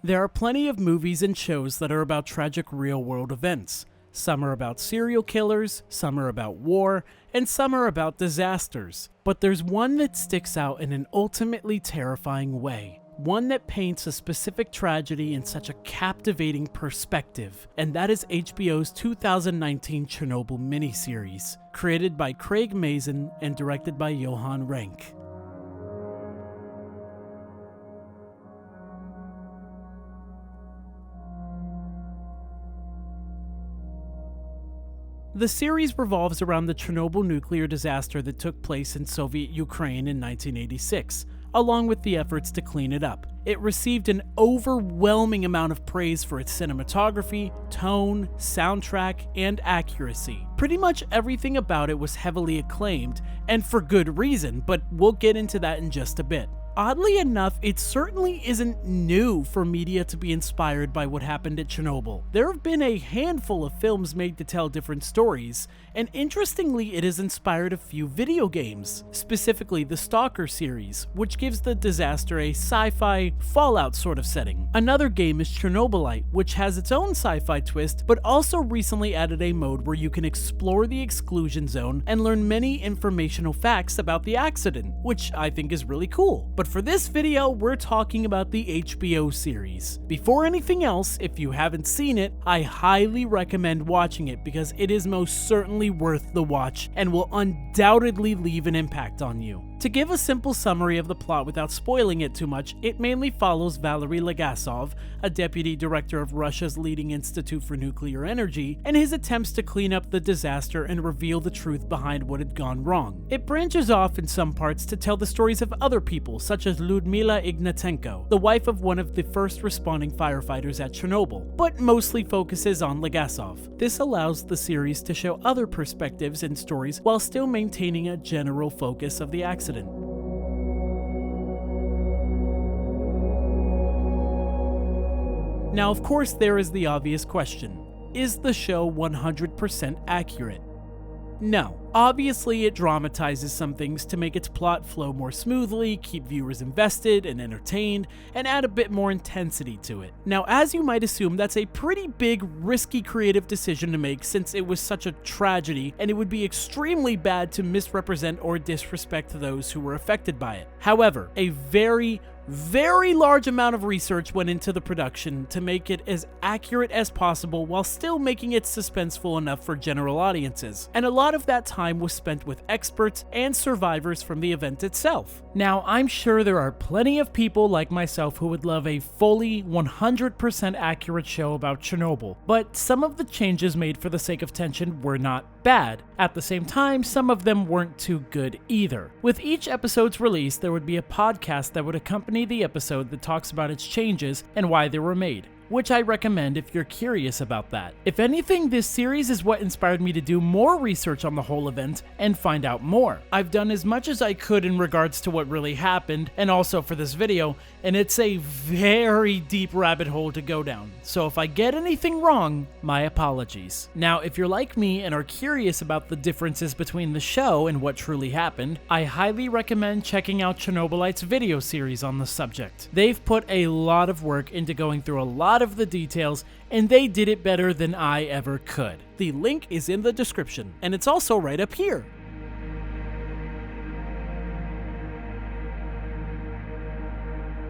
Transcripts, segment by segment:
There are plenty of movies and shows that are about tragic real-world events. Some are about serial killers, some are about war, and some are about disasters. But there's one that sticks out in an ultimately terrifying way. One that paints a specific tragedy in such a captivating perspective, and that is HBO's 2019 Chernobyl miniseries, created by Craig Mazin and directed by Johan Renck. The series revolves around the Chernobyl nuclear disaster that took place in Soviet Ukraine in 1986, along with the efforts to clean it up. It received an overwhelming amount of praise for its cinematography, tone, soundtrack, and accuracy. Pretty much everything about it was heavily acclaimed, and for good reason, but we'll get into that in just a bit. Oddly enough, it certainly isn't new for media to be inspired by what happened at Chernobyl. There have been a handful of films made to tell different stories, and interestingly, it has inspired a few video games, specifically the Stalker series, which gives the disaster a sci-fi Fallout sort of setting. Another game is Chernobylite, which has its own sci-fi twist, but also recently added a mode where you can explore the exclusion zone and learn many informational facts about the accident, which I think is really cool. But for this video, we're talking about the HBO series. Before anything else, if you haven't seen it, I highly recommend watching it because it is most certainly worth the watch and will undoubtedly leave an impact on you. To give a simple summary of the plot without spoiling it too much, it mainly follows Valery Legasov, a deputy director of Russia's leading institute for nuclear energy, and his attempts to clean up the disaster and reveal the truth behind what had gone wrong. It branches off in some parts to tell the stories of other people, such as Lyudmila Ignatenko, the wife of one of the first responding firefighters at Chernobyl, but mostly focuses on Legasov. This allows the series to show other perspectives and stories while still maintaining a general focus of the accident. Now, of course, there is the obvious question. Is the show 100% accurate? No. Obviously, it dramatizes some things to make its plot flow more smoothly, keep viewers invested and entertained, and add a bit more intensity to it. Now, as you might assume, that's a pretty big, risky creative decision to make since it was such a tragedy, and it would be extremely bad to misrepresent or disrespect those who were affected by it. However, a very large amount of research went into the production to make it as accurate as possible while still making it suspenseful enough for general audiences, and a lot of that time was spent with experts and survivors from the event itself. Now, I'm sure there are plenty of people like myself who would love a fully 100% accurate show about Chernobyl, but some of the changes made for the sake of tension were not bad. At the same time, some of them weren't too good either. With each episode's release, there would be a podcast that would accompany the episode that talks about its changes and why they were made, which I recommend if you're curious about that. If anything, this series is what inspired me to do more research on the whole event and find out more. I've done as much as I could in regards to what really happened, and also for this video, and it's a very deep rabbit hole to go down. So if I get anything wrong, my apologies. Now, if you're like me and are curious about the differences between the show and what truly happened, I highly recommend checking out Chernobylite's video series on the subject. They've put a lot of work into going through a lot of the details, and they did it better than I ever could. The link is in the description, and it's also right up here.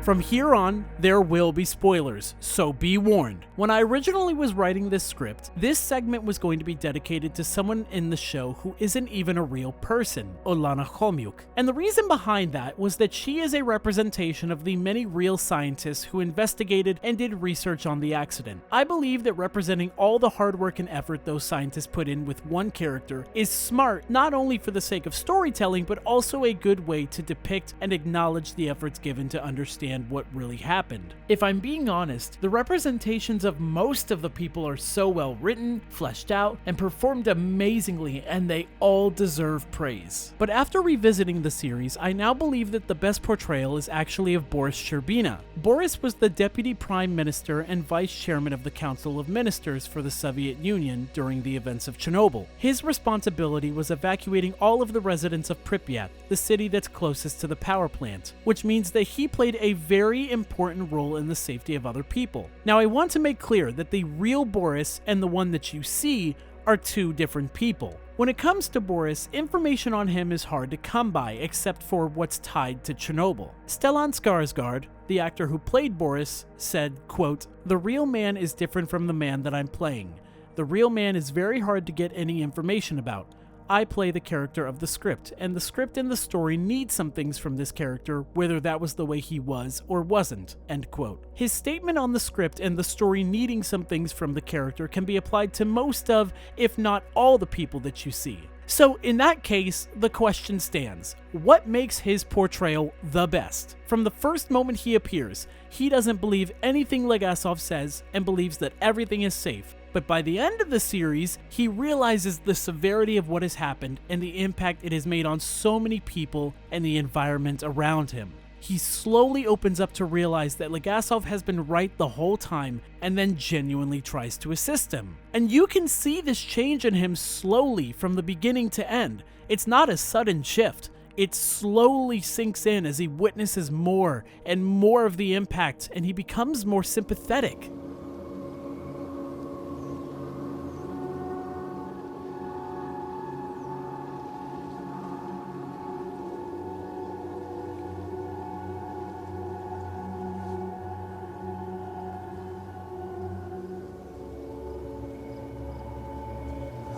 From here on, there will be spoilers, so be warned. When I originally was writing this script, this segment was going to be dedicated to someone in the show who isn't even a real person, Olana Khomyuk. And the reason behind that was that she is a representation of the many real scientists who investigated and did research on the accident. I believe that representing all the hard work and effort those scientists put in with one character is smart, not only for the sake of storytelling, but also a good way to depict and acknowledge the efforts given to understand what really happened. If I'm being honest, the representations of most of the people are so well written, fleshed out, and performed amazingly, and they all deserve praise. But after revisiting the series, I now believe that the best portrayal is actually of Boris Sherbina. Boris was the deputy prime minister and vice chairman of the Council of Ministers for the Soviet Union during the events of Chernobyl. His responsibility was evacuating all of the residents of Pripyat, the city that's closest to the power plant, which means that he played a very important role in the safety of other people. Now, I want to make clear that the real Boris and the one that you see are two different people. When it comes to Boris, information on him is hard to come by except for what's tied to Chernobyl. Stellan Skarsgård, the actor who played Boris, said, quote, "The real man is different from the man that I'm playing. The real man is very hard to get any information about. I play the character of the script, and the script and the story need some things from this character, whether that was the way he was or wasn't," end quote. His statement on the script and the story needing some things from the character can be applied to most of, if not all, the people that you see. So in that case, the question stands, what makes his portrayal the best? From the first moment he appears, he doesn't believe anything Legasov says and believes that everything is safe. But by the end of the series, he realizes the severity of what has happened and the impact it has made on so many people and the environment around him. He slowly opens up to realize that Legasov has been right the whole time and then genuinely tries to assist him. And you can see this change in him slowly from the beginning to end. It's not a sudden shift. It slowly sinks in as he witnesses more and more of the impact, and he becomes more sympathetic.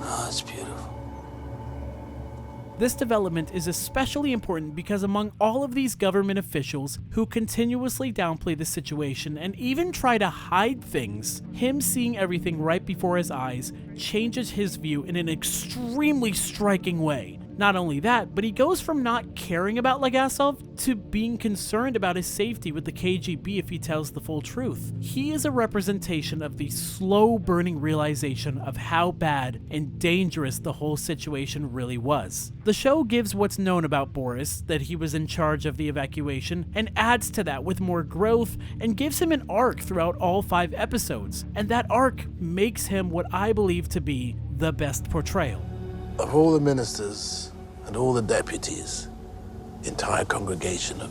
Oh, it's beautiful. This development is especially important because among all of these government officials who continuously downplay the situation and even try to hide things, him seeing everything right before his eyes changes his view in an extremely striking way. Not only that, but he goes from not caring about Legasov to being concerned about his safety with the KGB if he tells the full truth. He is a representation of the slow-burning realization of how bad and dangerous the whole situation really was. The show gives what's known about Boris, that he was in charge of the evacuation, and adds to that with more growth and gives him an arc throughout all 5 episodes. And that arc makes him what I believe to be the best portrayal. Of all the ministers and all the deputies, the entire congregation of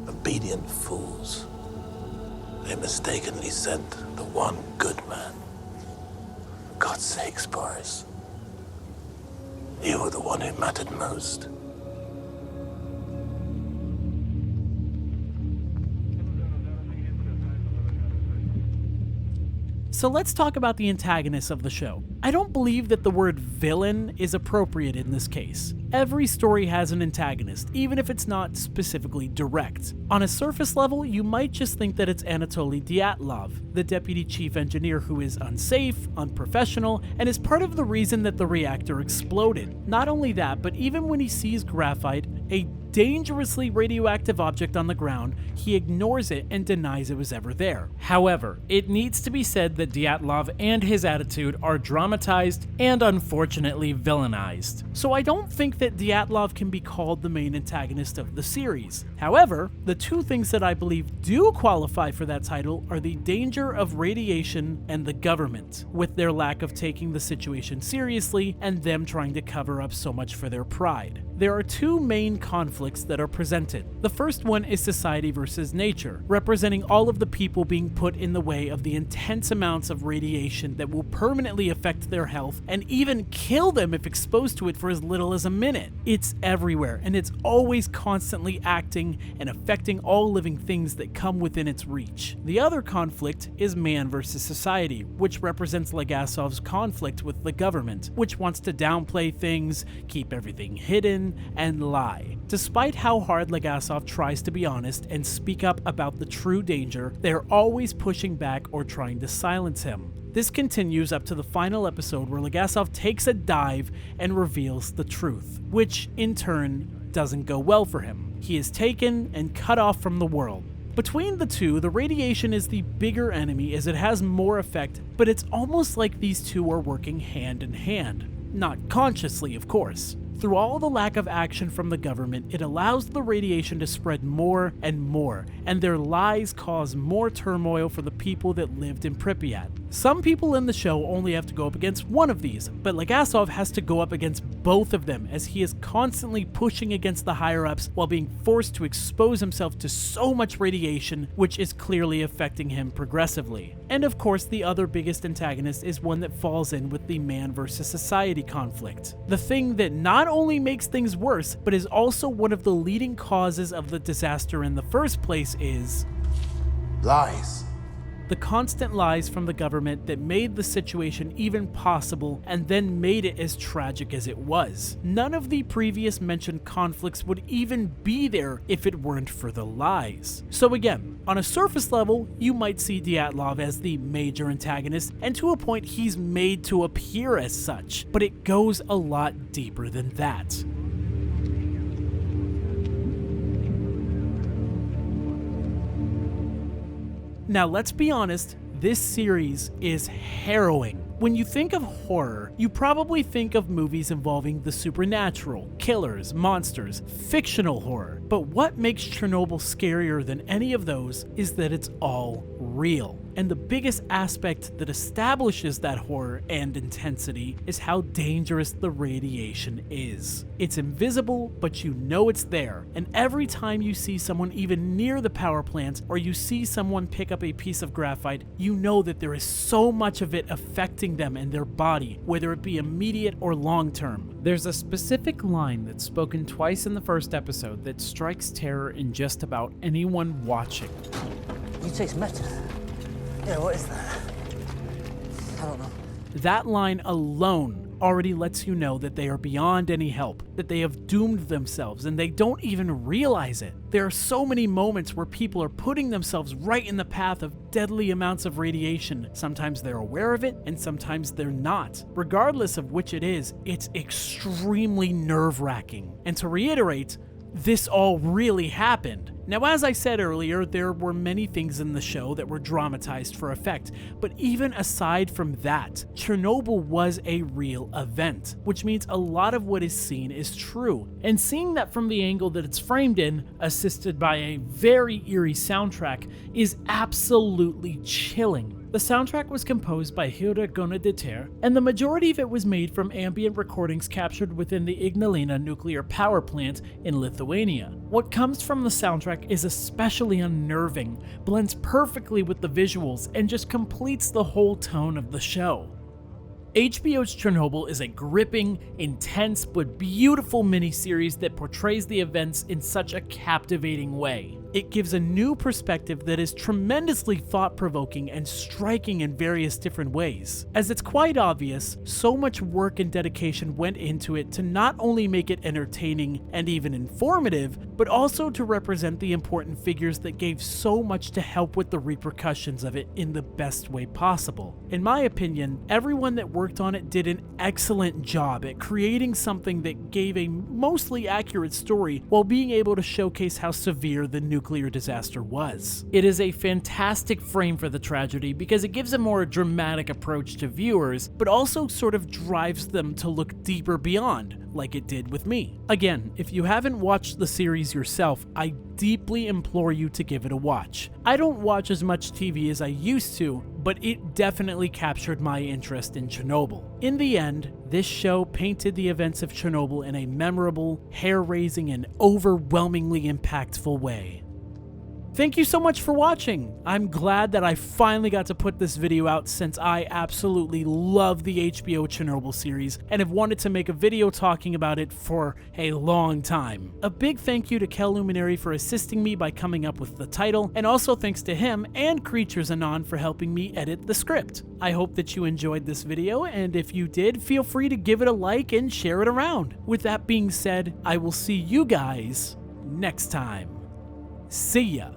obedient fools, they mistakenly sent the one good man. For God's sakes, Boris. You were the one who mattered most. So let's talk about the antagonists of the show. I don't believe that the word villain is appropriate in this case. Every story has an antagonist, even if it's not specifically direct. On a surface level, you might just think that it's Anatoly Dyatlov, the deputy chief engineer who is unsafe, unprofessional, and is part of the reason that the reactor exploded. Not only that, but even when he sees graphite, a dangerously radioactive object on the ground, he ignores it and denies it was ever there. However, it needs to be said that Dyatlov and his attitude are dramatized and unfortunately villainized. So I don't think that Dyatlov can be called the main antagonist of the series. However, the two things that I believe do qualify for that title are the danger of radiation and the government, with their lack of taking the situation seriously and them trying to cover up so much for their pride. There are two main conflicts that are presented. The first one is society versus nature, representing all of the people being put in the way of the intense amounts of radiation that will permanently affect their health and even kill them if exposed to it for as little as a minute. It's everywhere, and it's always constantly acting and affecting all living things that come within its reach. The other conflict is man versus society, which represents Legasov's conflict with the government, which wants to downplay things, keep everything hidden, and lie. Despite how hard Legasov tries to be honest and speak up about the true danger, they're always pushing back or trying to silence him. This continues up to the final episode where Legasov takes a dive and reveals the truth, which in turn doesn't go well for him. He is taken and cut off from the world. Between the two, the radiation is the bigger enemy as it has more effect, but it's almost like these two are working hand in hand. Not consciously, of course. Through all the lack of action from the government, it allows the radiation to spread more and more, and their lies cause more turmoil for the people that lived in Pripyat. Some people in the show only have to go up against one of these, but Legasov has to go up against both of them as he is constantly pushing against the higher-ups while being forced to expose himself to so much radiation, which is clearly affecting him progressively. And of course, the other biggest antagonist is one that falls in with the man versus society conflict. The thing that not only makes things worse, but is also one of the leading causes of the disaster in the first place is Lies. the constant lies from the government that made the situation even possible and then made it as tragic as it was. None of the previous mentioned conflicts would even be there if it weren't for the lies. So again, on a surface level, you might see Dyatlov as the major antagonist, and to a point he's made to appear as such, but it goes a lot deeper than that. Now let's be honest, this series is harrowing. When you think of horror, you probably think of movies involving the supernatural, killers, monsters, fictional horror. But what makes Chernobyl scarier than any of those is that it's all real. And the biggest aspect that establishes that horror and intensity is how dangerous the radiation is. It's invisible, but you know it's there. And every time you see someone even near the power plant, or you see someone pick up a piece of graphite, you know that there is so much of it affecting them and their body, whether it be immediate or long term. There's a specific line that's spoken twice in the first episode that strikes terror in just about anyone watching. You taste metals? Yeah, what is that? I don't know. That line alone already lets you know that they are beyond any help, that they have doomed themselves and they don't even realize it. There are so many moments where people are putting themselves right in the path of deadly amounts of radiation. Sometimes they're aware of it and sometimes they're not. Regardless of which it is, it's extremely nerve-wracking. And to reiterate, this all really happened. Now, as I said earlier, there were many things in the show that were dramatized for effect, but even aside from that, Chernobyl was a real event, which means a lot of what is seen is true. And seeing that from the angle that it's framed in, assisted by a very eerie soundtrack, is absolutely chilling. The soundtrack was composed by Hilda Gonaditer, and the majority of it was made from ambient recordings captured within the Ignalina nuclear power plant in Lithuania. What comes from the soundtrack is especially unnerving, blends perfectly with the visuals, and just completes the whole tone of the show. HBO's Chernobyl is a gripping, intense, but beautiful miniseries that portrays the events in such a captivating way. It gives a new perspective that is tremendously thought-provoking and striking in various different ways. As it's quite obvious, so much work and dedication went into it to not only make it entertaining and even informative, but also to represent the important figures that gave so much to help with the repercussions of it in the best way possible. In my opinion, everyone that worked on it did an excellent job at creating something that gave a mostly accurate story while being able to showcase how severe the nuclear disaster was. It is a fantastic frame for the tragedy because it gives a more dramatic approach to viewers, but also sort of drives them to look deeper beyond, like it did with me. Again, if you haven't watched the series yourself, I deeply implore you to give it a watch. I don't watch as much TV as I used to, but it definitely captured my interest in Chernobyl. In the end, this show painted the events of Chernobyl in a memorable, hair-raising, and overwhelmingly impactful way. Thank you so much for watching. I'm glad that I finally got to put this video out since I absolutely love the HBO Chernobyl series and have wanted to make a video talking about it for a long time. A big thank you to Keluminary for assisting me by coming up with the title, and also thanks to him and CreaturezAnon for helping me edit the script. I hope that you enjoyed this video, and if you did, feel free to give it a like and share it around. With that being said, I will see you guys next time. See ya!